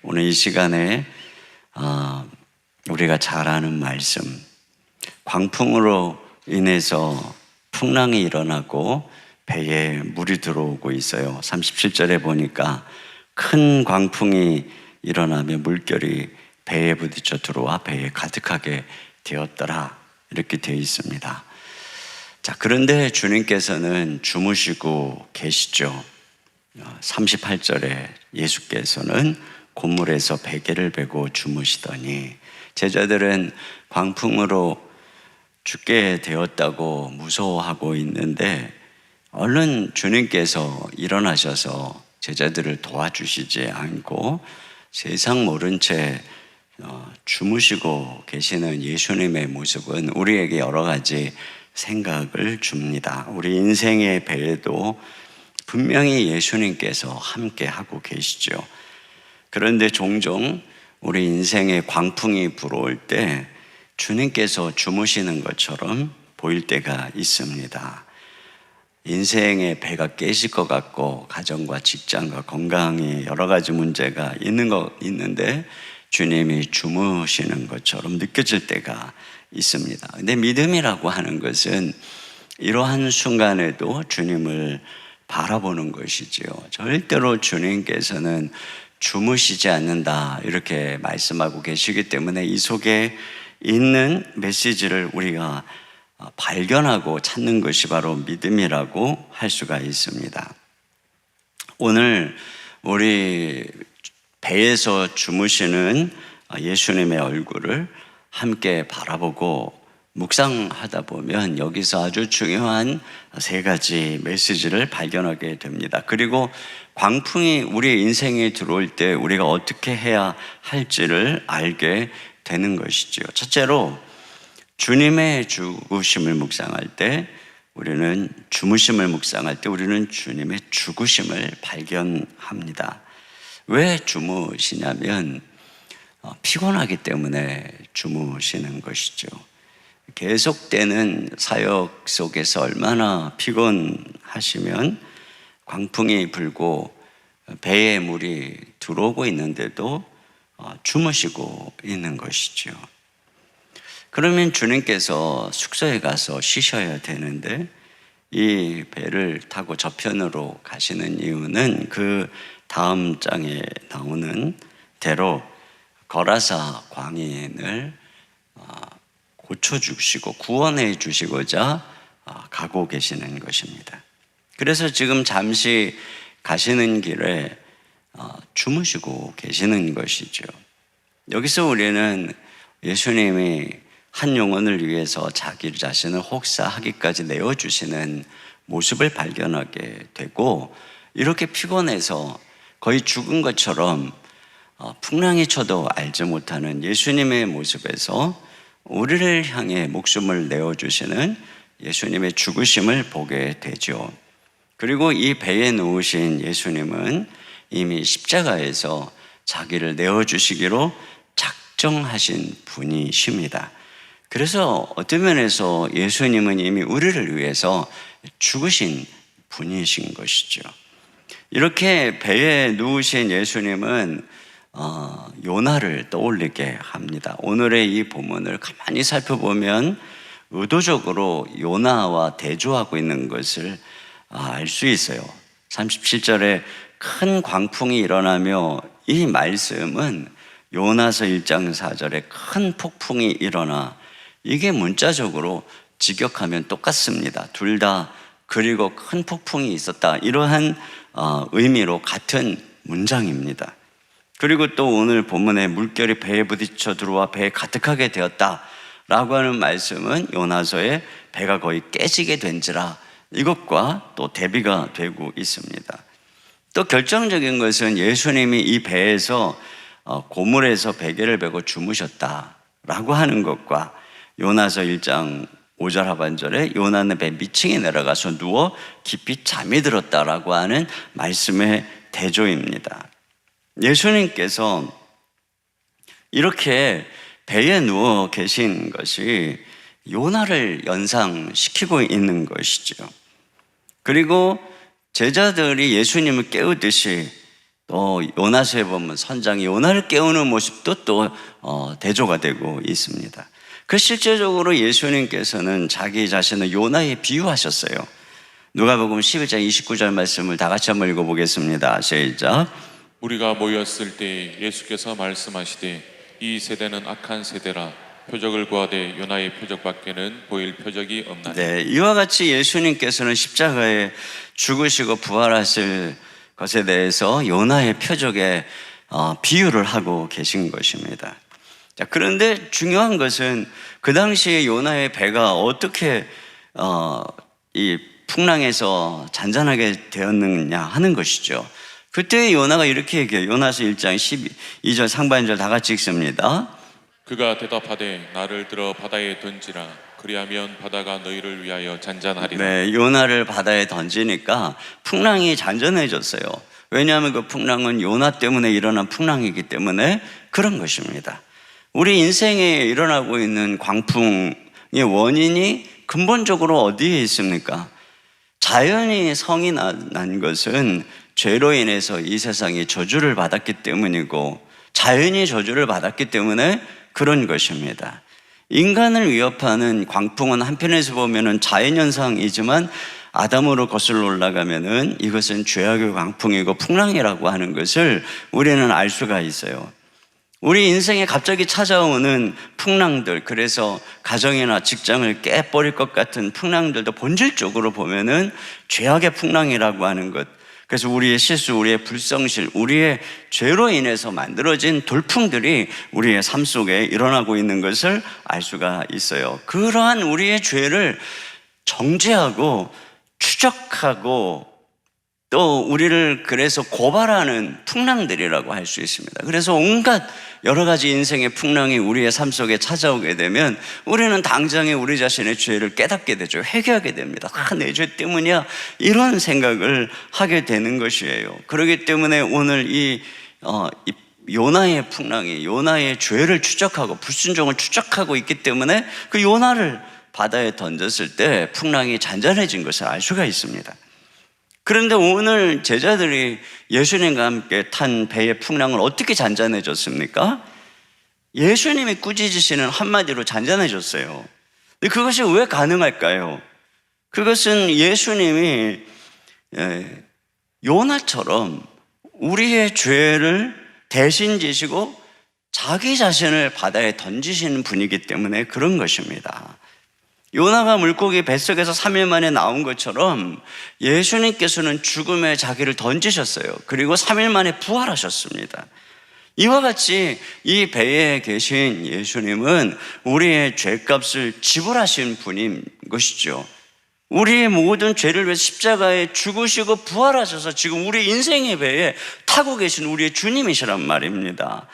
오늘 이 시간에 우리가 잘 아는 말씀, 광풍으로 인해서 풍랑이 일어나고 배에 물이 들어오고 있어요. 37절에 보니까 큰 광풍이 일어나며 물결이 배에 부딪혀 들어와 배에 가득하게 되었더라, 이렇게 되어 있습니다. 자, 그런데 주님께서는 주무시고 계시죠. 38절에 예수께서는 곤물에서 베개를 베고 주무시더니, 제자들은 광풍으로 죽게 되었다고 무서워하고 있는데 얼른 주님께서 일어나셔서 제자들을 도와주시지 않고 세상 모른 채 주무시고 계시는 예수님의 모습은 우리에게 여러 가지 생각을 줍니다. 우리 인생의 배에도 분명히 예수님께서 함께 하고 계시죠. 그런데 종종 우리 인생에 광풍이 불어올 때 주님께서 주무시는 것처럼 보일 때가 있습니다. 인생의 배가 깨질 것 같고 가정과 직장과 건강에 여러 가지 문제가 있는데 주님이 주무시는 것처럼 느껴질 때가 있습니다. 근데 믿음이라고 하는 것은 이러한 순간에도 주님을 바라보는 것이지요. 절대로 주님께서는 주무시지 않는다, 이렇게 말씀하고 계시기 때문에 이 속에 있는 메시지를 우리가 발견하고 찾는 것이 바로 믿음이라고 할 수가 있습니다. 오늘 우리 배에서 주무시는 예수님의 얼굴을 함께 바라보고 묵상하다 보면 여기서 아주 중요한 세 가지 메시지를 발견하게 됩니다. 그리고 광풍이 우리 인생에 들어올 때 우리가 어떻게 해야 할지를 알게 되는 것이지요. 첫째로, 주님의 죽으심을 묵상할 때 우리는 주무심을 묵상할 때 우리는 주님의 죽으심을 발견합니다. 왜 주무시냐면 피곤하기 때문에 주무시는 것이죠. 계속되는 사역 속에서 얼마나 피곤하시면 광풍이 불고 배에 물이 들어오고 있는데도 주무시고 있는 것이죠. 그러면 주님께서 숙소에 가서 쉬셔야 되는데 이 배를 타고 저편으로 가시는 이유는 그 다음 장에 나오는 대로 거라사 광인을 고쳐주시고 구원해 주시고자 가고 계시는 것입니다. 그래서 지금 잠시 가시는 길에 주무시고 계시는 것이죠. 여기서 우리는 예수님이 한 영혼을 위해서 자기 자신을 혹사하기까지 내어주시는 모습을 발견하게 되고, 이렇게 피곤해서 거의 죽은 것처럼 풍랑이 쳐도 알지 못하는 예수님의 모습에서 우리를 향해 목숨을 내어주시는 예수님의 죽으심을 보게 되죠. 그리고 이 배에 누우신 예수님은 이미 십자가에서 자기를 내어주시기로 작정하신 분이십니다. 그래서 어떤 면에서 예수님은 이미 우리를 위해서 죽으신 분이신 것이죠. 이렇게 배에 누우신 예수님은 요나를 떠올리게 합니다. 오늘의 이 본문을 가만히 살펴보면 의도적으로 요나와 대조하고 있는 것을 알 수 있어요. 37절에 큰 광풍이 일어나며, 이 말씀은 요나서 1장 4절에 큰 폭풍이 일어나, 이게 문자적으로 직역하면 똑같습니다. 둘 다 그리고 큰 폭풍이 있었다, 이러한 의미로 같은 문장입니다. 그리고 또 오늘 본문에 물결이 배에 부딪혀 들어와 배에 가득하게 되었다 라고 하는 말씀은 요나서에 배가 거의 깨지게 된지라, 이것과 또 대비가 되고 있습니다. 또 결정적인 것은 예수님이 이 배에서 고물에서 베개를 베고 주무셨다라고 하는 것과 요나서 1장 5절 하반절에 요나는 배 밑층에 내려가서 누워 깊이 잠이 들었다라고 하는 말씀의 대조입니다. 예수님께서 이렇게 배에 누워 계신 것이 요나를 연상시키고 있는 것이죠. 그리고 제자들이 예수님을 깨우듯이 또 요나서에 보면 선장이 요나를 깨우는 모습도 또 대조가 되고 있습니다. 그 실제적으로 예수님께서는 자기 자신을 요나에 비유하셨어요. 누가복음 11장 29절 말씀을 다 같이 한번 읽어보겠습니다. 시작. 우리가 모였을 때 예수께서 말씀하시되 이 세대는 악한 세대라 표적을 구하되 요나의 표적밖에는 보일 표적이 없나니. 네, 이와 같이 예수님께서는 십자가에 죽으시고 부활하실 것에 대해서 요나의 표적에 비유를 하고 계신 것입니다. 자, 그런데 중요한 것은 그 당시에 요나의 배가 어떻게 이 풍랑에서 잔잔하게 되었느냐 하는 것이죠. 그때 요나가 이렇게 얘기해요. 요나서 1장 12절 상반절 다 같이 읽습니다. 그가 대답하되 나를 들어 바다에 던지라 그리하면 바다가 너희를 위하여 잔잔하리라. 네, 요나를 바다에 던지니까 풍랑이 잔잔해졌어요. 왜냐하면 그 풍랑은 요나 때문에 일어난 풍랑이기 때문에 그런 것입니다. 우리 인생에 일어나고 있는 광풍의 원인이 근본적으로 어디에 있습니까? 자연이 성이 난 것은 죄로 인해서 이 세상이 저주를 받았기 때문이고 자연이 저주를 받았기 때문에 그런 것입니다. 인간을 위협하는 광풍은 한편에서 보면은 자연현상이지만 아담으로 거슬러 올라가면은 이것은 죄악의 광풍이고 풍랑이라고 하는 것을 우리는 알 수가 있어요. 우리 인생에 갑자기 찾아오는 풍랑들, 그래서 가정이나 직장을 깨버릴 것 같은 풍랑들도 본질적으로 보면은 죄악의 풍랑이라고 하는 것, 그래서 우리의 실수, 우리의 불성실, 우리의 죄로 인해서 만들어진 돌풍들이 우리의 삶 속에 일어나고 있는 것을 알 수가 있어요. 그러한 우리의 죄를 정죄하고 추적하고 또 우리를 그래서 고발하는 풍랑들이라고 할 수 있습니다. 그래서 온갖 여러 가지 인생의 풍랑이 우리의 삶 속에 찾아오게 되면 우리는 당장에 우리 자신의 죄를 깨닫게 되죠. 회개하게 됩니다. 내 죄 때문이야, 이런 생각을 하게 되는 것이에요. 그렇기 때문에 오늘 이 요나의 풍랑이 요나의 죄를 추적하고 불순종을 추적하고 있기 때문에 그 요나를 바다에 던졌을 때 풍랑이 잔잔해진 것을 알 수가 있습니다. 그런데 오늘 제자들이 예수님과 함께 탄 배의 풍랑을 어떻게 잔잔해졌습니까? 예수님이 꾸짖으시는 한마디로 잔잔해졌어요. 근데 그것이 왜 가능할까요? 그것은 예수님이 요나처럼 우리의 죄를 대신 지시고 자기 자신을 바다에 던지시는 분이기 때문에 그런 것입니다. 요나가 물고기 뱃속에서 3일 만에 나온 것처럼 예수님께서는 죽음에 자기를 던지셨어요. 그리고 3일 만에 부활하셨습니다. 이와 같이 이 배에 계신 예수님은 우리의 죄값을 지불하신 분인 것이죠. 우리의 모든 죄를 위해 십자가에 죽으시고 부활하셔서 지금 우리 인생의 배에 타고 계신 우리의 주님이시란 말입니다.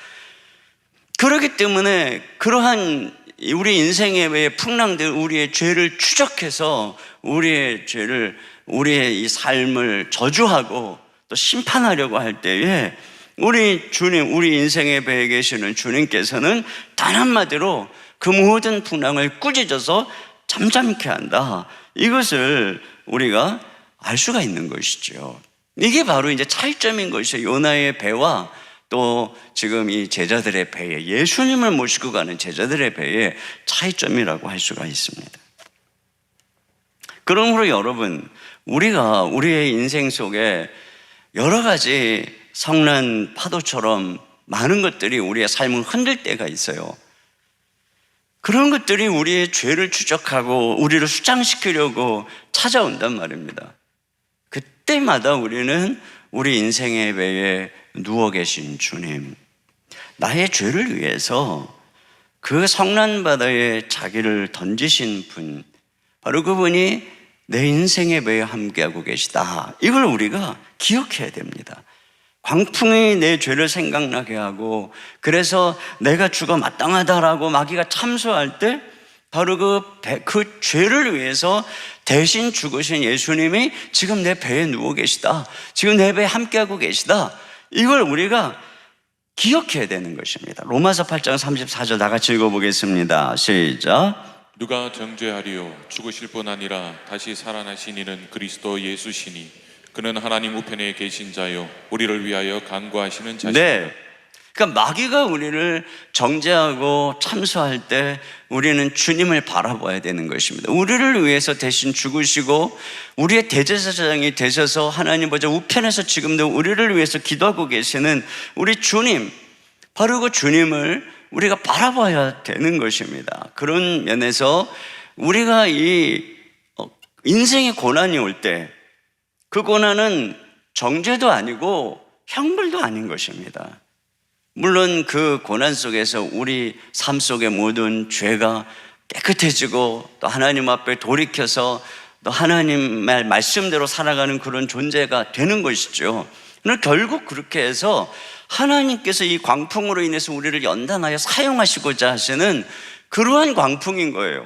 그렇기 때문에 그러한 우리 인생의 배의 풍랑들, 우리의 죄를 추적해서 우리의 죄를, 우리의 이 삶을 저주하고 또 심판하려고 할 때에 우리 주님, 우리 인생의 배에 계시는 주님께서는 단 한마디로 그 모든 풍랑을 꾸짖어서 잠잠케 한다. 이것을 우리가 알 수가 있는 것이죠. 이게 바로 이제 차이점인 것이에요. 요나의 배와 또 지금 이 제자들의 배에, 예수님을 모시고 가는 제자들의 배의 차이점이라고 할 수가 있습니다. 그러므로 여러분, 우리가 우리의 인생 속에 여러 가지 성난 파도처럼 많은 것들이 우리의 삶을 흔들 때가 있어요. 그런 것들이 우리의 죄를 추적하고 우리를 수장시키려고 찾아온단 말입니다. 그때마다 우리는 우리 인생의 배에 누워 계신 주님, 나의 죄를 위해서 그 성난바다에 자기를 던지신 분, 바로 그분이 내 인생의 배에 함께하고 계시다. 이걸 우리가 기억해야 됩니다. 광풍이 내 죄를 생각나게 하고 그래서 내가 죽어 마땅하다라고 마귀가 참소할 때 바로 그 죄를 위해서 대신 죽으신 예수님이 지금 내 배에 누워 계시다. 지금 내 배에 함께하고 계시다. 이걸 우리가 기억해야 되는 것입니다. 로마서 8장 34절 다 같이 읽어보겠습니다. 시작. 누가 정죄하리요? 죽으실 뿐 아니라 다시 살아나신 이는 그리스도 예수시니 그는 하나님 우편에 계신 자요 우리를 위하여 간구하시는 자시다. 네. 그러니까 마귀가 우리를 정죄하고 참소할 때 우리는 주님을 바라봐야 되는 것입니다. 우리를 위해서 대신 죽으시고 우리의 대제사장이 되셔서 하나님 보좌 우편에서 지금도 우리를 위해서 기도하고 계시는 우리 주님, 바로 그 주님을 우리가 바라봐야 되는 것입니다. 그런 면에서 우리가 이 인생의 고난이 올 때 그 고난은 정죄도 아니고 형벌도 아닌 것입니다. 물론 그 고난 속에서 우리 삶 속의 모든 죄가 깨끗해지고 또 하나님 앞에 돌이켜서 또 하나님의 말씀대로 살아가는 그런 존재가 되는 것이죠. 그러나 결국 그렇게 해서 하나님께서 이 광풍으로 인해서 우리를 연단하여 사용하시고자 하시는 그러한 광풍인 거예요.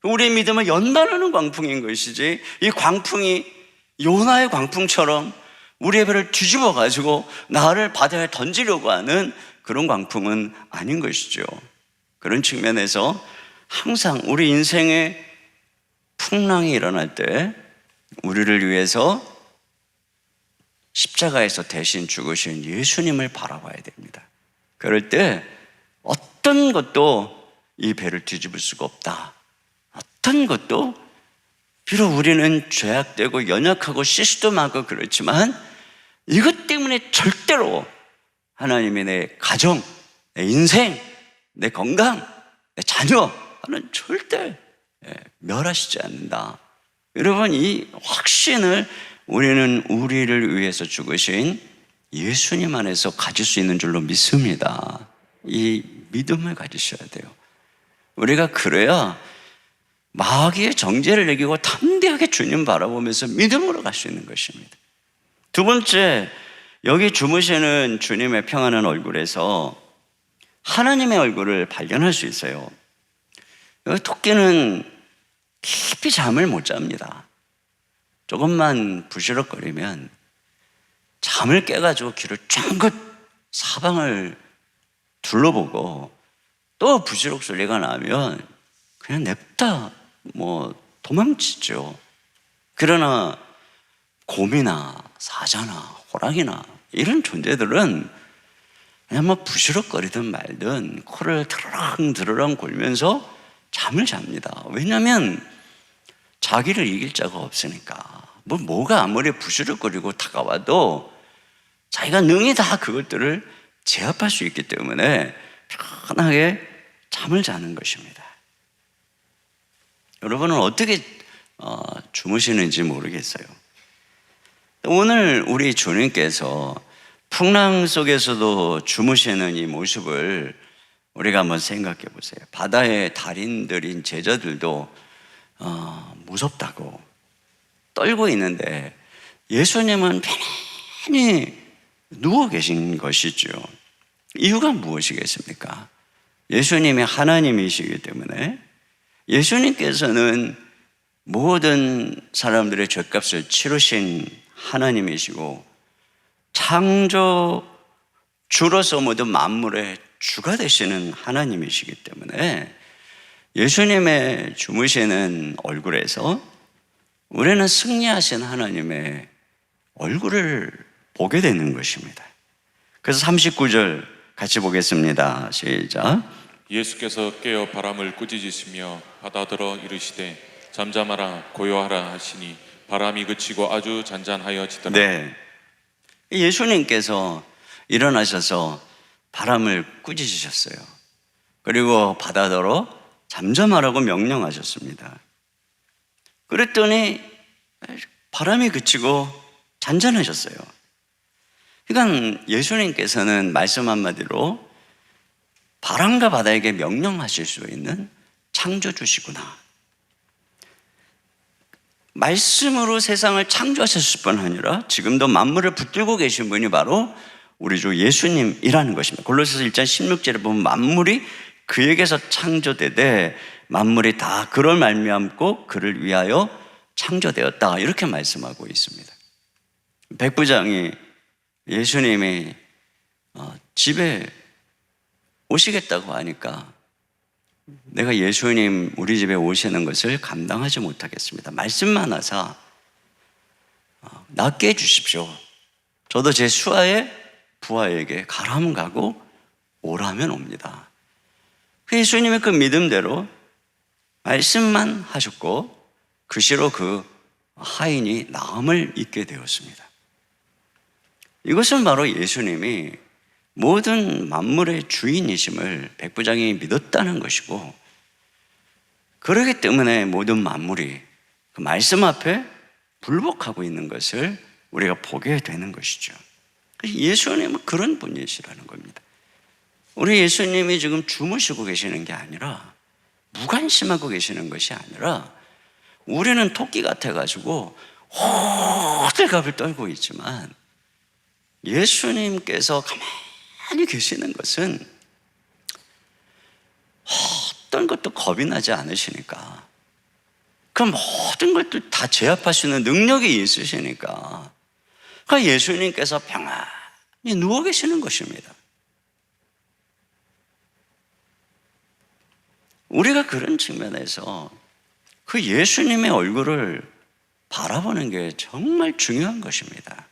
우리의 믿음을 연단하는 광풍인 것이지, 이 광풍이 요나의 광풍처럼 우리의 배를 뒤집어 가지고 나를 바다에 던지려고 하는 그런 광풍은 아닌 것이죠. 그런 측면에서 항상 우리 인생에 풍랑이 일어날 때 우리를 위해서 십자가에서 대신 죽으신 예수님을 바라봐야 됩니다. 그럴 때 어떤 것도 이 배를 뒤집을 수가 없다. 어떤 것도 비록 우리는 죄악되고 연약하고 시스템하고 그렇지만 이것 때문에 절대로 하나님이 내 가정, 내 인생, 내 건강, 내 자녀 하는 절대 멸하시지 않는다. 여러분, 이 확신을 우리는 우리를 위해서 죽으신 예수님 안에서 가질 수 있는 줄로 믿습니다. 이 믿음을 가지셔야 돼요. 우리가 그래야 마귀의 정죄를 이기고 담대하게 주님 바라보면서 믿음으로 갈 수 있는 것입니다. 두 번째, 여기 주무시는 주님의 평안한 얼굴에서 하나님의 얼굴을 발견할 수 있어요. 토끼는 깊이 잠을 못 잡니다. 조금만 부시럭거리면 잠을 깨가지고 귀를 쫑긋 사방을 둘러보고 또 부시럭 소리가 나면 그냥 냅다 도망치죠. 그러나 곰이나 사자나 호랑이나 이런 존재들은 그냥 부시럭거리든 말든 코를 드르렁 골면서 잠을 잡니다. 왜냐하면 자기를 이길 자가 없으니까. 뭐가 아무리 부시럭거리고 다가와도 자기가 능히 다 그것들을 제압할 수 있기 때문에 편하게 잠을 자는 것입니다. 여러분은 어떻게 주무시는지 모르겠어요. 오늘 우리 주님께서 풍랑 속에서도 주무시는 이 모습을 우리가 한번 생각해 보세요. 바다의 달인들인 제자들도 무섭다고 떨고 있는데 예수님은 편안히 누워 계신 것이죠. 이유가 무엇이겠습니까? 예수님이 하나님이시기 때문에 예수님께서는 모든 사람들의 죄값을 치르신 하나님이시고 창조주로서 모든 만물의 주가 되시는 하나님이시기 때문에 예수님의 주무시는 얼굴에서 우리는 승리하신 하나님의 얼굴을 보게 되는 것입니다. 그래서 39절 같이 보겠습니다. 시작. 예수께서 깨어 바람을 꾸짖으시며 바다더러 이르시되 잠잠하라 고요하라 하시니 바람이 그치고 아주 잔잔하여지더라. 네, 예수님께서 일어나셔서 바람을 꾸짖으셨어요. 그리고 바다더러 잠잠하라고 명령하셨습니다. 그랬더니 바람이 그치고 잔잔해졌어요. 그러니까 예수님께서는 말씀 한마디로 바람과 바다에게 명령하실 수 있는 창조주시구나. 말씀으로 세상을 창조하셨을 뿐 아니라 지금도 만물을 붙들고 계신 분이 바로 우리 주 예수님이라는 것입니다. 골로새서 1장 16절에 보면 만물이 그에게서 창조되되 만물이 다 그를 말미암고 그를 위하여 창조되었다, 이렇게 말씀하고 있습니다. 백부장이 예수님이 집에 오시겠다고 하니까 내가 예수님 우리 집에 오시는 것을 감당하지 못하겠습니다. 말씀만 하사 낫게 해주십시오. 저도 제 수하의 부하에게 가라면 가고 오라면 옵니다. 예수님의 그 믿음대로 말씀만 하셨고 그 시로 그 하인이 나음을 입게 되었습니다. 이것은 바로 예수님이 모든 만물의 주인이심을 백부장이 믿었다는 것이고, 그렇기 때문에 모든 만물이 그 말씀 앞에 불복하고 있는 것을 우리가 보게 되는 것이죠. 예수님은 그런 분이시라는 겁니다. 우리 예수님이 지금 주무시고 계시는 게 아니라, 무관심하고 계시는 것이 아니라, 우리는 토끼 같아가지고 호들갑을 떨고 있지만 예수님께서 가만히 계시는 것은 어떤 것도 겁이 나지 않으시니까, 그 모든 것도 다 제압할 수 있는 능력이 있으시니까, 그러니까 예수님께서 평안히 누워 계시는 것입니다. 우리가 그런 측면에서 그 예수님의 얼굴을 바라보는 게 정말 중요한 것입니다.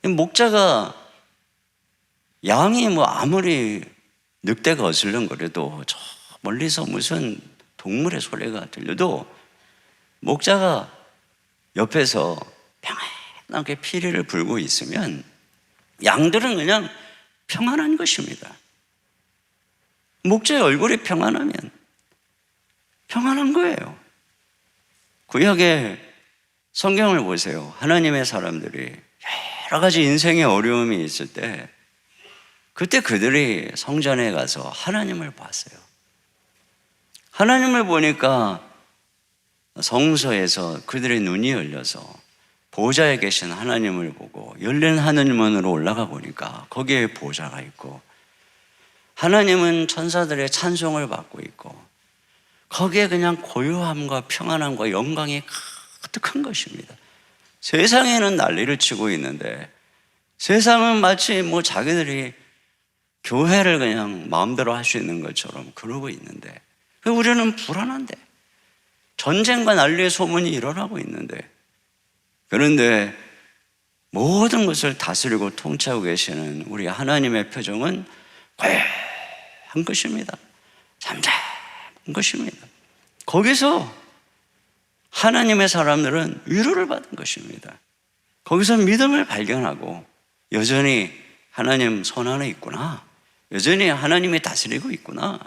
목자가 양이 아무리 늑대가 어슬렁거려도 저 멀리서 무슨 동물의 소리가 들려도 목자가 옆에서 평안하게 피리를 불고 있으면 양들은 그냥 평안한 것입니다. 목자의 얼굴이 평안하면 평안한 거예요. 구약의 성경을 보세요. 하나님의 사람들이 여러 가지 인생의 어려움이 있을 때, 그때 그들이 성전에 가서 하나님을 봤어요. 하나님을 보니까 성소에서 그들의 눈이 열려서 보좌에 계신 하나님을 보고 열린 하늘문으로 올라가 보니까 거기에 보좌가 있고, 하나님은 천사들의 찬송을 받고 있고, 거기에 그냥 고요함과 평안함과 영광이 가득한 것입니다. 세상에는 난리를 치고 있는데, 세상은 마치 자기들이 교회를 그냥 마음대로 할 수 있는 것처럼 그러고 있는데, 우리는 불안한데, 전쟁과 난리의 소문이 일어나고 있는데, 그런데 모든 것을 다스리고 통치하고 계시는 우리 하나님의 표정은 고요한 것입니다. 잠잠한 것입니다. 거기서 하나님의 사람들은 위로를 받은 것입니다. 거기서 믿음을 발견하고, 여전히 하나님 손 안에 있구나, 여전히 하나님이 다스리고 있구나.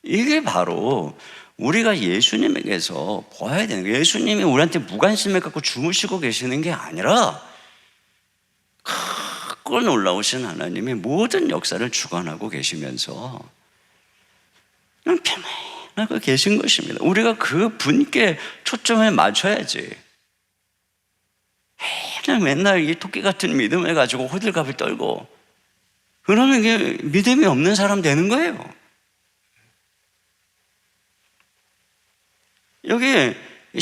이게 바로 우리가 예수님에게서 보아야 되는 거예요. 예수님이 우리한테 무관심해 갖고 주무시고 계시는 게 아니라, 크고 놀라우신 하나님이 모든 역사를 주관하고 계시면서 그냥 편안하고 계신 것입니다. 우리가 그 분께 초점을 맞춰야지, 그냥 맨날 이 토끼 같은 믿음을 가지고 호들갑을 떨고 그러면 이게 믿음이 없는 사람 되는 거예요. 여기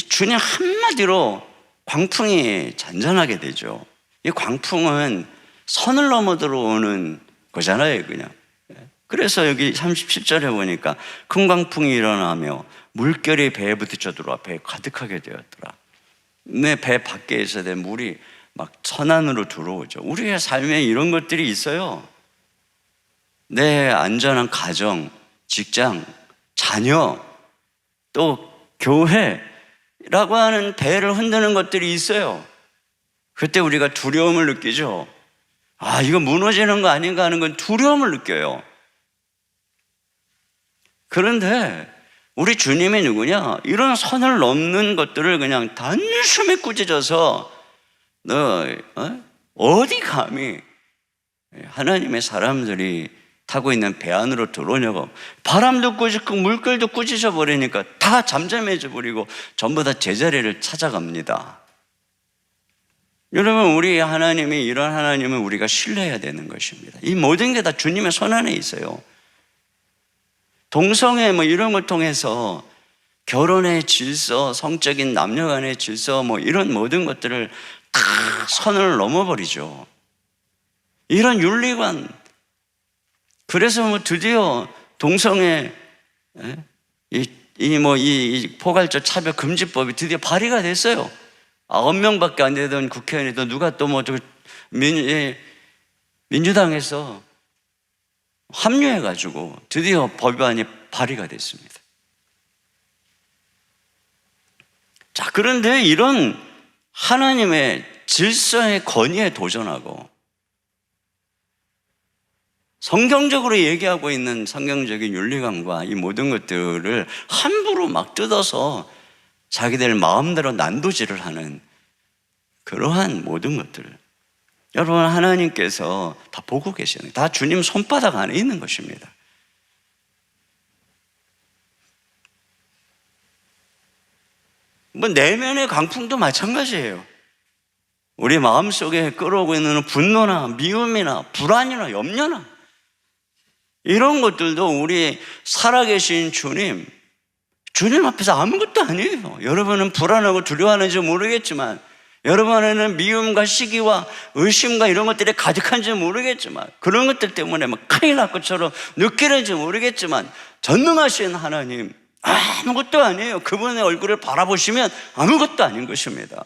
주님 한마디로 광풍이 잔잔하게 되죠. 이 광풍은 선을 넘어 들어오는 거잖아요, 그냥. 그래서 여기 37절에 보니까 큰 광풍이 일어나며 물결이 배에 부딪혀 들어와 배에 가득하게 되었더라. 내 배 밖에 있어야 물이 막 선 안으로 들어오죠. 우리의 삶에 이런 것들이 있어요. 내 안전한 가정, 직장, 자녀, 또 교회라고 하는 배를 흔드는 것들이 있어요. 그때 우리가 두려움을 느끼죠. 이거 무너지는 거 아닌가 하는 건 두려움을 느껴요. 그런데 우리 주님이 누구냐? 이런 선을 넘는 것들을 그냥 단숨에 꾸짖어서 너 어디 감히 하나님의 사람들이 타고 있는 배 안으로 들어오냐고. 바람도 꾸짖고 물결도 꾸짖어 버리니까 다 잠잠해져 버리고 전부 다 제자리를 찾아갑니다. 여러분, 우리 하나님이 이런 하나님을 우리가 신뢰해야 되는 것입니다. 이 모든 게 다 주님의 손 안에 있어요. 동성애 이런 걸 통해서 결혼의 질서, 성적인 남녀 간의 질서 이런 모든 것들을 다 선을 넘어버리죠. 이런 윤리관, 그래서 드디어 동성애 이 포괄적 차별 금지법이 드디어 발의가 됐어요. 9명밖에 안 되던 국회의원이 또 누가 또 뭐 민주당에서 합류해가지고 드디어 법안이 발의가 됐습니다. 자, 그런데 이런 하나님의 질서의 권위에 도전하고 성경적으로 얘기하고 있는 성경적인 윤리관과 이 모든 것들을 함부로 막 뜯어서 자기들 마음대로 난도질을 하는 그러한 모든 것들, 여러분, 하나님께서 다 보고 계시는, 다 주님 손바닥 안에 있는 것입니다. 뭐 내면의 강풍도 마찬가지예요. 우리 마음속에 끌어오고 있는 분노나 미움이나 불안이나 염려나 이런 것들도 우리 살아계신 주님 앞에서 아무것도 아니에요. 여러분은 불안하고 두려워하는지 모르겠지만, 여러분 안에는 미움과 시기와 의심과 이런 것들이 가득한지 모르겠지만, 그런 것들 때문에 막 큰일 날 것처럼 느끼는지 모르겠지만, 전능하신 하나님 아무것도 아니에요. 그분의 얼굴을 바라보시면 아무것도 아닌 것입니다.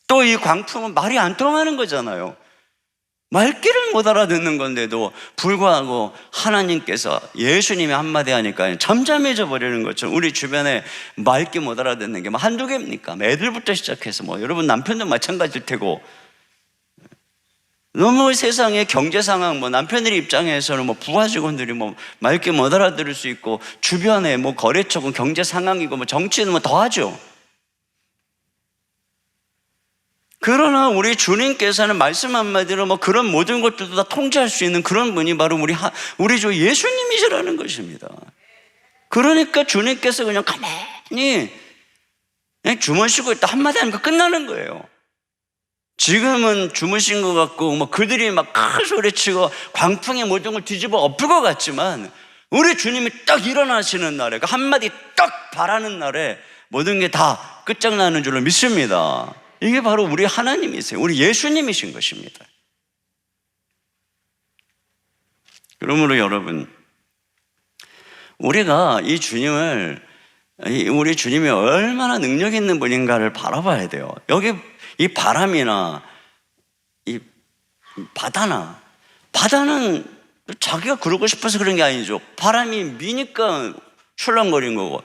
또 이 광풍은 말이 안 통하는 거잖아요. 말귀를 못 알아듣는 건데도 불구하고 하나님께서 예수님이 한마디 하니까 잠잠해져 버리는 것처럼 우리 주변에 말귀 못 알아듣는 게 뭐 한두 개입니까? 애들부터 시작해서 뭐 여러분 남편도 마찬가지일 테고, 너무 세상의 경제 상황, 뭐 남편들 입장에서는 뭐 부하 직원들이 뭐 말귀 못 알아들을 수 있고, 주변에 뭐 거래처고 경제 상황이고 뭐 정치는 뭐 더하죠. 그러나 우리 주님께서는 말씀 한마디로 뭐 그런 모든 것들도 다 통제할 수 있는 그런 분이 바로 우리 주 예수님이시라는 것입니다. 그러니까 주님께서 그냥 가만히 그냥 주무시고 있다 한마디 하니까 끝나는 거예요. 지금은 주무신 것 같고 뭐 그들이 막 큰 소리치고 광풍에 모든 걸 뒤집어 엎을 것 같지만, 우리 주님이 딱 일어나시는 날에, 그 한마디 딱 바라는 날에 모든 게 다 끝장나는 줄로 믿습니다. 이게 바로 우리 하나님이세요. 우리 예수님이신 것입니다. 그러므로 여러분, 우리가 이 주님을, 우리 주님이 얼마나 능력 있는 분인가를 바라봐야 돼요. 여기 이 바람이나 이 바다는 자기가 그러고 싶어서 그런 게 아니죠. 바람이 미니까 출렁거린 거고,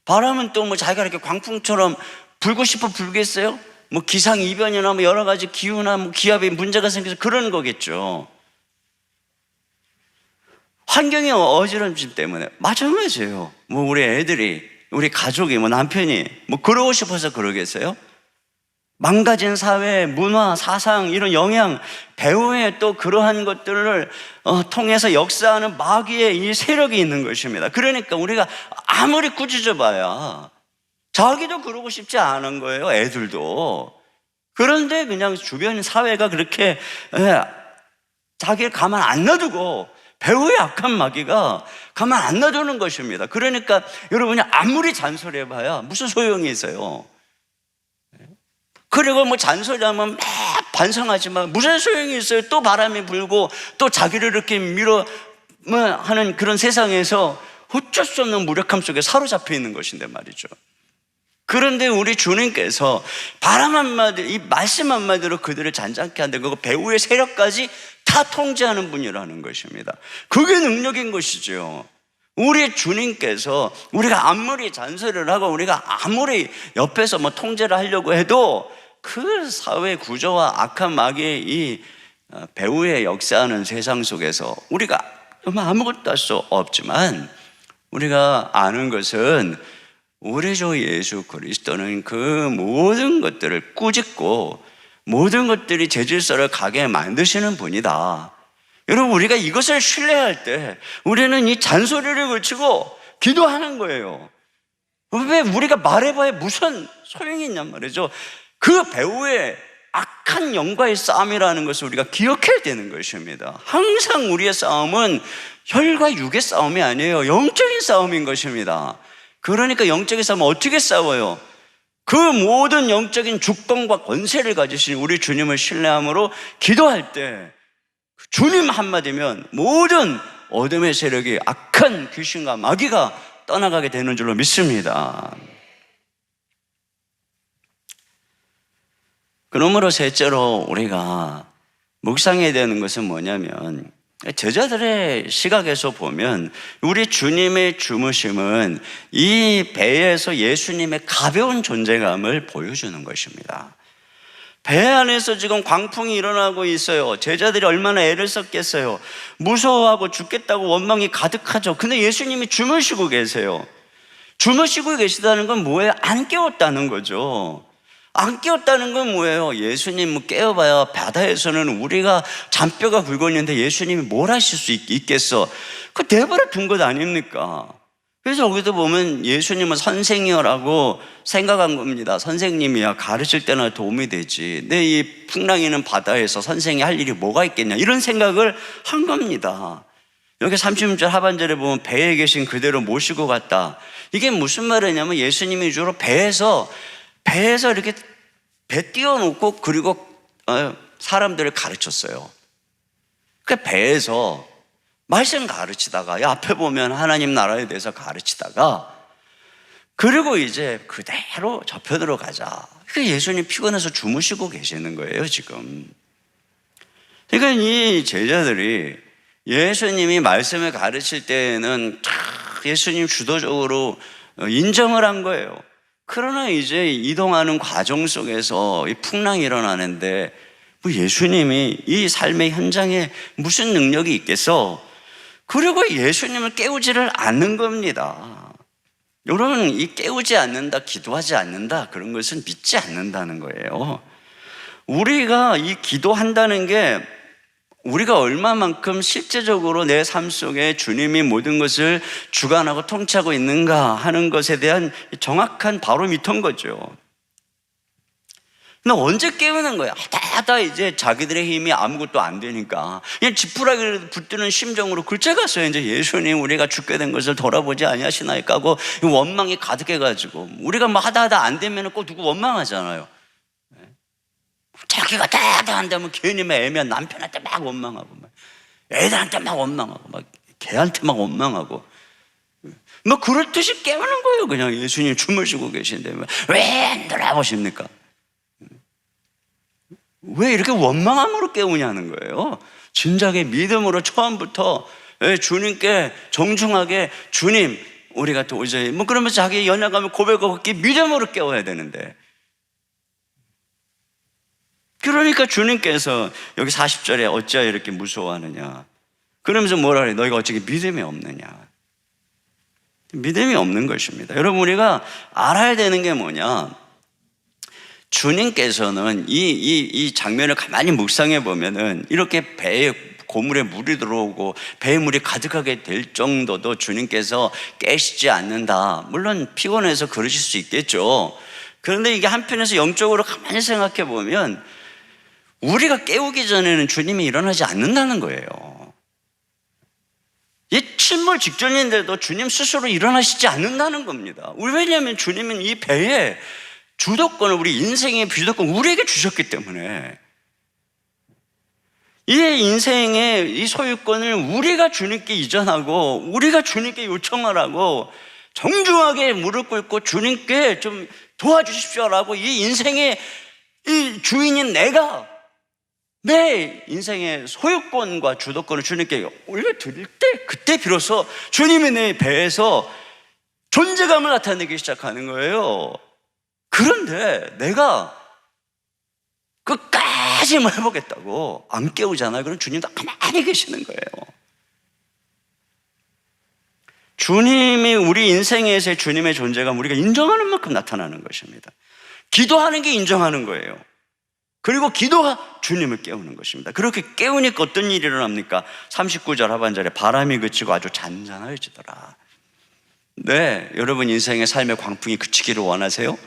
바람은 또 뭐 자기가 이렇게 광풍처럼 불고 싶어 불겠어요? 뭐 기상이변이나 뭐 여러 가지 기후나 뭐 기압에 문제가 생겨서 그러는 거겠죠. 환경의 어지럼짐 때문에 마찬가지예요. 뭐 우리 애들이, 우리 가족이, 뭐 남편이 뭐 그러고 싶어서 그러겠어요? 망가진 사회, 문화, 사상, 이런 영향, 배후에 또 그러한 것들을 통해서 역사하는 마귀의 이 세력이 있는 것입니다. 그러니까 우리가 아무리 꾸짖어봐야 자기도 그러고 싶지 않은 거예요, 애들도. 그런데 그냥 주변 사회가 그렇게 자기를 가만 안 놔두고, 배후의 악한 마귀가 가만 안 놔두는 것입니다. 그러니까 여러분이 아무리 잔소리해봐야 무슨 소용이 있어요. 그리고 뭐 잔소리하면 막 반성하지만 무슨 소용이 있어요. 또 바람이 불고 또 자기를 이렇게 하는 그런 세상에서 어쩔 수 없는 무력함 속에 사로잡혀 있는 것인데 말이죠. 그런데 우리 주님께서 바람 한마디, 이 말씀 한마디로 그들을 잔잔케 한데, 그 배후의 세력까지 다 통제하는 분이라는 것입니다. 그게 능력인 것이죠. 우리 주님께서 우리가 아무리 잔소리를 하고 우리가 아무리 옆에서 뭐 통제를 하려고 해도 그 사회 구조와 악한 마귀의 이 배후에 역사하는 세상 속에서 우리가 아무것도 할 수 없지만, 우리가 아는 것은 우리 주 예수 그리스도는 그 모든 것들을 꾸짖고 모든 것들이 제 질서를 가게 만드시는 분이다. 여러분, 우리가 이것을 신뢰할 때 우리는 이 잔소리를 그치고 기도하는 거예요. 왜 우리가 말해봐야 무슨 소용이 있냔 말이죠. 그 배후에 악한 영과의 싸움이라는 것을 우리가 기억해야 되는 것입니다. 항상 우리의 싸움은 혈과 육의 싸움이 아니에요. 영적인 싸움인 것입니다. 그러니까 영적인 싸움은 어떻게 싸워요? 그 모든 영적인 주권과 권세를 가지신 우리 주님을 신뢰함으로 기도할 때 주님 한마디면 모든 어둠의 세력이, 악한 귀신과 마귀가 떠나가게 되는 줄로 믿습니다. 그러므로 셋째로 우리가 묵상해야 되는 것은 뭐냐면, 제자들의 시각에서 보면 우리 주님의 주무심은 이 배에서 예수님의 가벼운 존재감을 보여주는 것입니다. 배 안에서 지금 광풍이 일어나고 있어요. 제자들이 얼마나 애를 썼겠어요. 무서워하고 죽겠다고 원망이 가득하죠. 근데 예수님이 주무시고 계세요. 주무시고 계시다는 건 뭐예요? 안 깨웠다는 거죠. 안 깨웠다는 건 뭐예요? 예수님 깨워봐야 바다에서는 우리가 잔뼈가 굵어 있는데 예수님이 뭘 하실 수 있겠어? 그 내버려 둔 것 아닙니까? 그래서 여기도 보면 예수님은 선생이여라고 생각한 겁니다. 선생님이야, 가르칠 때나 도움이 되지. 내 이 풍랑이는 바다에서 선생이 할 일이 뭐가 있겠냐, 이런 생각을 한 겁니다. 여기 36절 하반절에 보면 배에 계신 그대로 모시고 갔다. 이게 무슨 말이냐면 예수님이 주로 배에서 이렇게 배 띄워놓고 그리고 사람들을 가르쳤어요. 그 배에서 말씀 가르치다가, 앞에 보면 하나님 나라에 대해서 가르치다가, 그리고 이제 그대로 접혀 들어가자. 그 예수님 피곤해서 주무시고 계시는 거예요, 지금. 그러니까 이 제자들이 예수님이 말씀을 가르칠 때는 예수님 주도적으로 인정을 한 거예요. 그러나 이제 이동하는 과정 속에서 이 풍랑이 일어나는데 뭐 예수님이 이 삶의 현장에 무슨 능력이 있겠어? 그리고 예수님을 깨우지를 않는 겁니다. 여러분, 이 깨우지 않는다, 기도하지 않는다, 그런 것은 믿지 않는다는 거예요. 우리가 이 기도한다는 게 우리가 얼마만큼 실제적으로 내 삶 속에 주님이 모든 것을 주관하고 통치하고 있는가 하는 것에 대한 정확한 바로미터인 거죠. 근데 언제 깨우는 거야? 하다 이제 자기들의 힘이 아무것도 안 되니까 그냥 지푸라기를 붙드는 심정으로 글자가 써요. 이제 예수님, 우리가 죽게 된 것을 돌아보지 아니하시나이까 하고 원망이 가득해가지고, 우리가 뭐 하다 안 되면 꼭 누구 원망하잖아요. 자기가 다 한다면 괜히 막 애매한 남편한테 막 원망하고, 막 애들한테 막 원망하고, 막 걔한테 막 원망하고, 뭐 그렇듯이 깨우는 거예요. 그냥 예수님 주무시고 계신데 왜 안 돌아보십니까? 왜 이렇게 원망함으로 깨우냐는 거예요. 진작에 믿음으로 처음부터 주님께 정중하게, 주님, 우리가 도저히 뭐 그러면서 자기 연약함을 고백하고 믿음으로 깨워야 되는데, 그러니까 주님께서 여기 40절에 어찌하여 이렇게 무서워하느냐, 그러면서 뭐라 그래요? 너희가 어찌 믿음이 없느냐. 믿음이 없는 것입니다. 여러분, 우리가 알아야 되는 게 뭐냐, 주님께서는 이 장면을 가만히 묵상해 보면은 이렇게 배에 고물에 물이 들어오고 배에 물이 가득하게 될 정도도 주님께서 깨시지 않는다. 물론 피곤해서 그러실 수 있겠죠. 그런데 이게 한편에서 영적으로 가만히 생각해 보면 우리가 깨우기 전에는 주님이 일어나지 않는다는 거예요. 이 침몰 직전인데도 주님 스스로 일어나시지 않는다는 겁니다. 왜냐하면 주님은 이 배에 주도권을, 우리 인생의 주도권 우리에게 주셨기 때문에, 이 인생의 이 소유권을 우리가 주님께 이전하고 우리가 주님께 요청을 하고 정중하게 무릎 꿇고 주님께 좀 도와주십시오라고, 이 인생의 이 주인인 내가 내 인생의 소유권과 주도권을 주님께 올려드릴 때, 그때 비로소 주님이 내 배에서 존재감을 나타내기 시작하는 거예요. 그런데 내가 끝까지 뭐 해보겠다고 안 깨우잖아요. 그럼 주님도 가만히 계시는 거예요. 주님이 우리 인생에서의 주님의 존재감 우리가 인정하는 만큼 나타나는 것입니다. 기도하는 게 인정하는 거예요. 그리고 기도가 주님을 깨우는 것입니다. 그렇게 깨우니까 어떤 일이 일어납니까? 39절 하반절에 바람이 그치고 아주 잔잔해지더라. 네, 여러분 인생의 삶의 광풍이 그치기를 원하세요?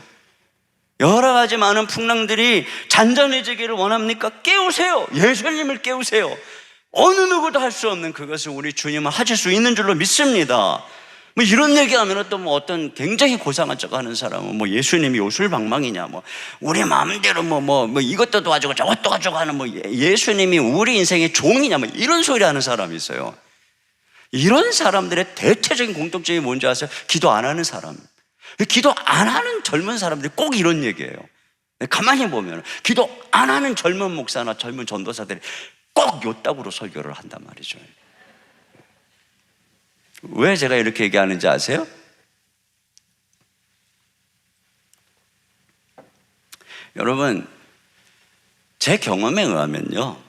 여러 가지 많은 풍랑들이 잔잔해지기를 원합니까? 깨우세요. 예수님을 깨우세요. 어느 누구도 할 수 없는 그것을 우리 주님은 하실 수 있는 줄로 믿습니다. 뭐 이런 얘기하면 또 뭐 어떤 굉장히 고상한 척 하는 사람은 뭐 예수님이 요술방망이냐, 뭐 우리 마음대로 뭐 이것도 도와주고 저것도 도와주고 하는 뭐 예수님이 우리 인생의 종이냐, 뭐 이런 소리 하는 사람이 있어요. 이런 사람들의 대체적인 공통점이 뭔지 아세요? 기도 안 하는 사람. 기도 안 하는 젊은 사람들이 꼭 이런 얘기예요. 가만히 보면 기도 안 하는 젊은 목사나 젊은 전도사들이 꼭 요따구로 설교를 한단 말이죠. 왜 제가 이렇게 얘기하는지 아세요? 여러분, 제 경험에 의하면요,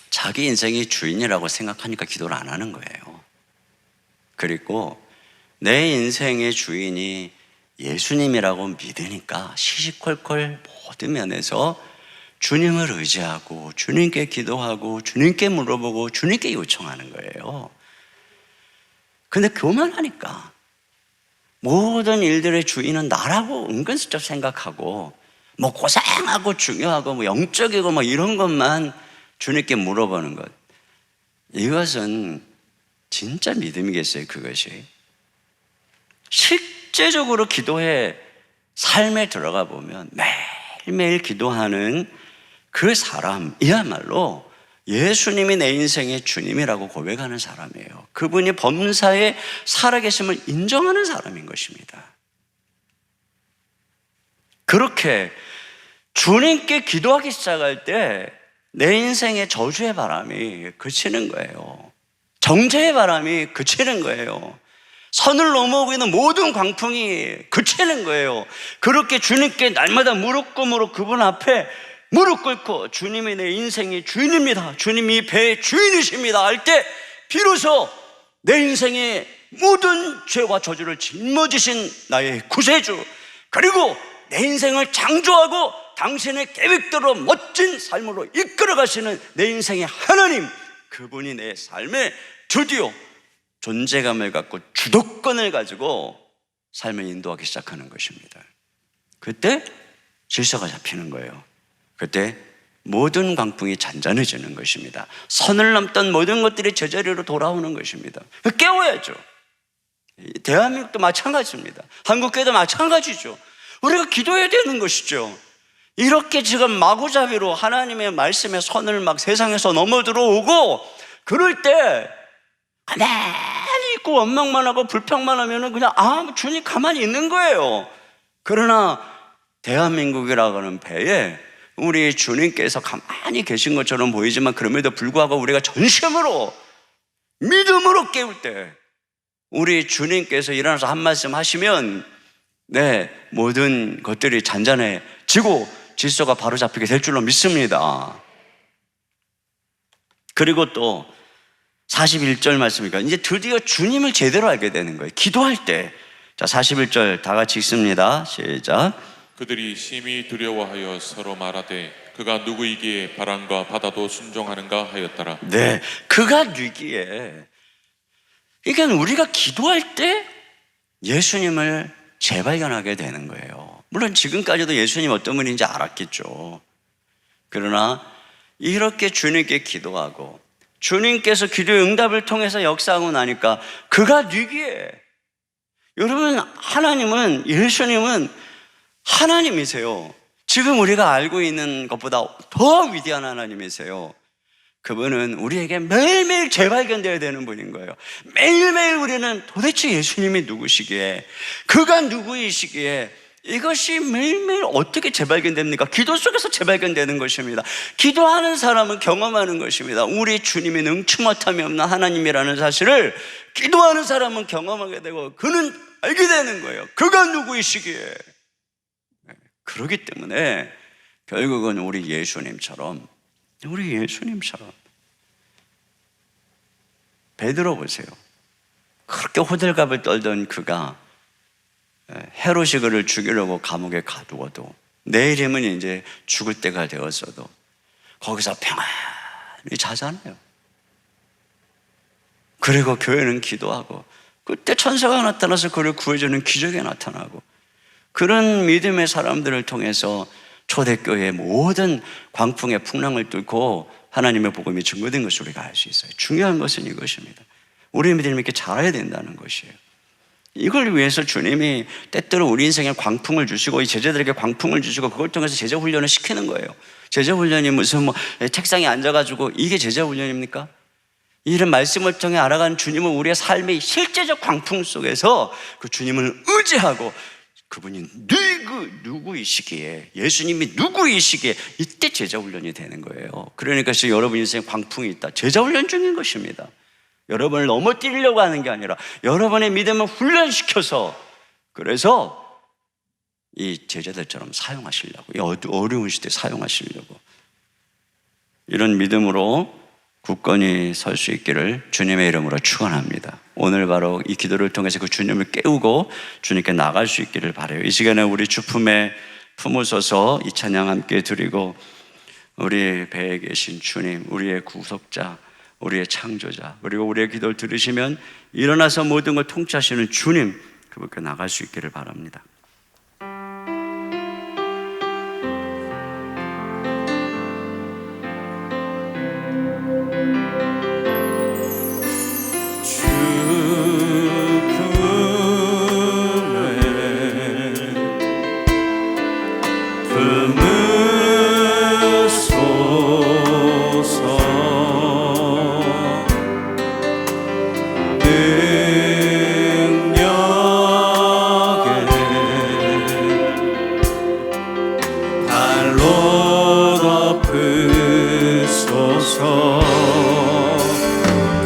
자기 인생이 주인이라고 생각하니까 기도를 안 하는 거예요. 그리고 내 인생의 주인이 예수님이라고 믿으니까 시시콜콜 모든 면에서 주님을 의지하고 주님께 기도하고 주님께 물어보고 주님께 요청하는 거예요. 근데 교만하니까 모든 일들의 주인은 나라고 은근슬쩍 생각하고 뭐 고생하고 중요하고 뭐 영적이고 뭐 이런 것만 주님께 물어보는 것, 이것은 진짜 믿음이겠어요? 그것이 실제적으로 기도의 삶에 들어가 보면 매일매일 기도하는 그 사람이야말로 예수님이 내 인생의 주님이라고 고백하는 사람이에요. 그분이 범사에 살아계심을 인정하는 사람인 것입니다. 그렇게 주님께 기도하기 시작할 때 내 인생의 저주의 바람이 그치는 거예요. 정죄의 바람이 그치는 거예요. 선을 넘어오고 있는 모든 광풍이 그치는 거예요. 그렇게 주님께 날마다 무릎 꿇고 그분 앞에 무릎 꿇고 주님이 내 인생의 주인입니다, 주님이 배의 주인이십니다 할 때 비로소 내 인생의 모든 죄와 저주를 짊어지신 나의 구세주, 그리고 내 인생을 창조하고 당신의 계획대로 멋진 삶으로 이끌어 가시는 내 인생의 하나님, 그분이 내 삶에 드디어 존재감을 갖고 주도권을 가지고 삶을 인도하기 시작하는 것입니다. 그때 질서가 잡히는 거예요. 그때 모든 광풍이 잔잔해지는 것입니다. 선을 넘던 모든 것들이 제자리로 돌아오는 것입니다. 깨워야죠. 대한민국도 마찬가지입니다. 한국교회도 마찬가지죠. 우리가 기도해야 되는 것이죠. 이렇게 지금 마구잡이로 하나님의 말씀의 선을 막 세상에서 넘어 들어오고 그럴 때 가만히 있고 원망만 하고 불평만 하면 그냥 주님 가만히 있는 거예요. 그러나 대한민국이라고 하는 배에 우리 주님께서 가만히 계신 것처럼 보이지만 그럼에도 불구하고 우리가 전심으로 믿음으로 깨울 때 우리 주님께서 일어나서 한 말씀 하시면 모든 것들이 잔잔해지고 질서가 바로 잡히게 될 줄로 믿습니다. 그리고 또 41절 말씀이니까 이제 드디어 주님을 제대로 알게 되는 거예요. 기도할 때. 자, 41절 다 같이 읽습니다. 시작. 그들이 심히 두려워하여 서로 말하되 그가 누구이기에 바람과 바다도 순종하는가 하였더라. 네, 그가 누구이기에. 그러니까 우리가 기도할 때 예수님을 재발견하게 되는 거예요. 물론 지금까지도 예수님 어떤 분인지 알았겠죠. 그러나 이렇게 주님께 기도하고 주님께서 기도의 응답을 통해서 역사하고 나니까 그가 누구이기에. 여러분, 하나님은, 예수님은 하나님이세요. 지금 우리가 알고 있는 것보다 더 위대한 하나님이세요. 그분은 우리에게 매일매일 재발견되어야 되는 분인 거예요. 매일매일 우리는 도대체 예수님이 누구시기에, 그가 누구이시기에, 이것이 매일매일 어떻게 재발견됩니까? 기도 속에서 재발견되는 것입니다. 기도하는 사람은 경험하는 것입니다. 우리 주님이 능치 못함이 없는 하나님이라는 사실을 기도하는 사람은 경험하게 되고 그는 알게 되는 거예요. 그가 누구이시기에. 그렇기 때문에 결국은 우리 예수님처럼 베드로 보세요. 그렇게 호들갑을 떨던 그가 헤롯이 그를 죽이려고 감옥에 가두어도 내일이면 이제 죽을 때가 되었어도 거기서 평안히 자잖아요. 그리고 교회는 기도하고 그때 천사가 나타나서 그를 구해주는 기적이 나타나고 그런 믿음의 사람들을 통해서 초대교회의 모든 광풍의 풍랑을 뚫고 하나님의 복음이 증거된 것을 우리가 알 수 있어요. 중요한 것은 이것입니다. 우리 믿음이 이렇게 자라야 된다는 것이에요. 이걸 위해서 주님이 때때로 우리 인생에 광풍을 주시고 이 제자들에게 광풍을 주시고 그걸 통해서 제자 훈련을 시키는 거예요. 제자 훈련이 무슨 책상에 앉아가지고 이게 제자 훈련입니까? 이런 말씀을 통해 알아가는 주님은 우리의 삶의 실제적 광풍 속에서 그 주님을 의지하고 그분이 누구이시기에, 예수님이 누구이시기에, 이때 제자훈련이 되는 거예요. 그러니까 여러분 인생 광풍이 있다, 제자훈련 중인 것입니다. 여러분을 넘어뜨리려고 하는 게 아니라 여러분의 믿음을 훈련시켜서, 그래서 이 제자들처럼 사용하시려고, 이 어려운 시대에 사용하시려고, 이런 믿음으로 굳건히 설 수 있기를 주님의 이름으로 축원합니다. 오늘 바로 이 기도를 통해서 그 주님을 깨우고 주님께 나갈 수 있기를 바라요. 이 시간에 우리 주품에 품으셔서 이 찬양 함께 드리고, 우리 배에 계신 주님, 우리의 구속자, 우리의 창조자, 그리고 우리의 기도를 들으시면 일어나서 모든 걸 통치하시는 주님, 그분께 나갈 수 있기를 바랍니다.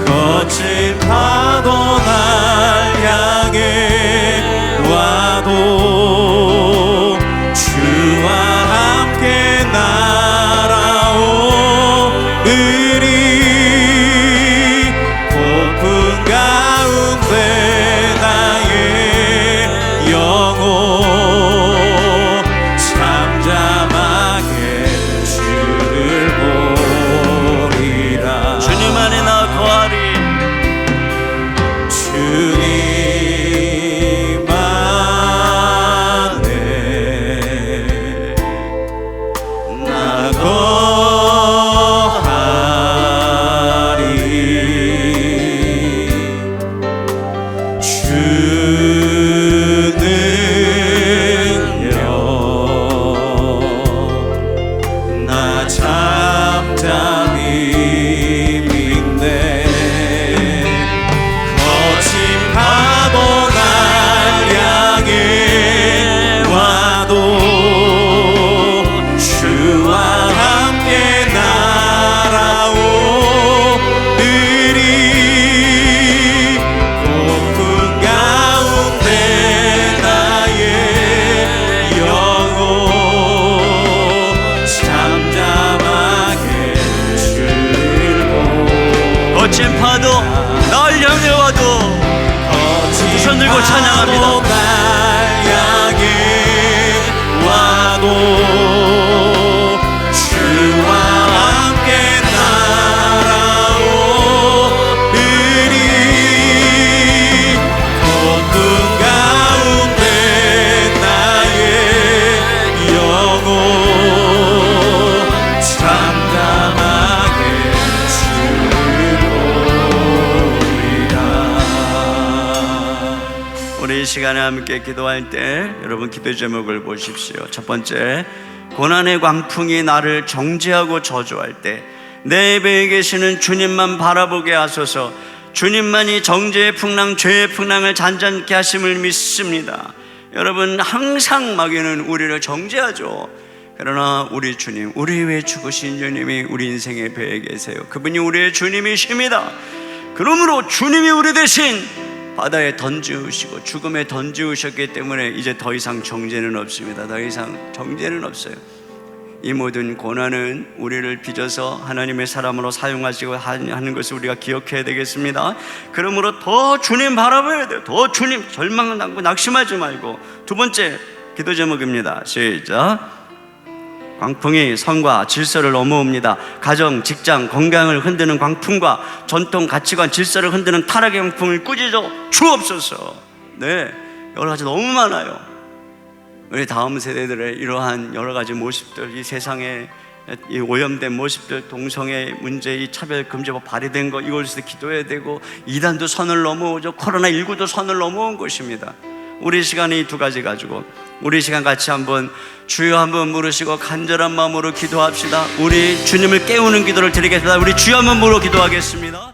거친 파도 날 향해 와도 주와 함께 날아오으리. 고픈 가운데 나의 영혼 잠잠하게 주를 보리라. 주님 안에 나 거하리. 주님 안에 나 거하리. 주는요 나 잠잠히 믿네. 거친 파도 날 향해 와도 주와 함께 날아오으리. 고픈 가운데 나의 영혼 잠잠하게 주를 거친 파도 날 향해 와도 두 손 들고 찬양합니다. 날 향해 와도 주와 함께 날아오으리. 고통 가운데 나의 영혼 잠잠하게 주를 보리라. 우리 이 시간에 함께 기도할 때 여러분 기도 제목을 보십시오. 첫 번째, 고난의 광풍이 나를 정죄하고 저주할 때 내 배에 계시는 주님만 바라보게 하소서. 주님만이 정죄의 풍랑, 죄의 풍랑을 잔잔케 하심을 믿습니다. 여러분, 항상 마귀는 우리를 정죄하죠. 그러나 우리 주님, 우리 위해 죽으신 주님이 우리 인생의 배에 계세요. 그분이 우리의 주님이십니다. 그러므로 주님이 우리 대신 바다에 던지우시고 죽음에 던지우셨기 때문에 이제 더 이상 정죄는 없습니다. 더 이상 정죄는 없어요. 이 모든 고난은 우리를 빚어서 하나님의 사람으로 사용하시고 하는 것을 우리가 기억해야 되겠습니다. 그러므로 더 주님 바라봐야 돼요. 더 주님, 절망을 남고 낙심하지 말고. 두 번째 기도 제목입니다. 시작. 광풍이 선과 질서를 넘어옵니다. 가정, 직장, 건강을 흔드는 광풍과 전통, 가치관, 질서를 흔드는 타락의 광풍을 꾸짖어 주옵소서. 네, 여러 가지 너무 많아요. 우리 다음 세대들의 이러한 여러 가지 모습들, 이 세상에 이 오염된 모습들, 동성애 문제, 이 차별금지법 발의된 거, 이것을 기도해야 되고, 이단도 선을 넘어오죠. 코로나19도 선을 넘어온 것입니다. 우리 시간에 이 두 가지 가지고 우리 시간 같이 한번 주여 한번 물으시고 간절한 마음으로 기도합시다. 우리 주님을 깨우는 기도를 드리겠습니다. 우리 주여 한번 물어 기도하겠습니다.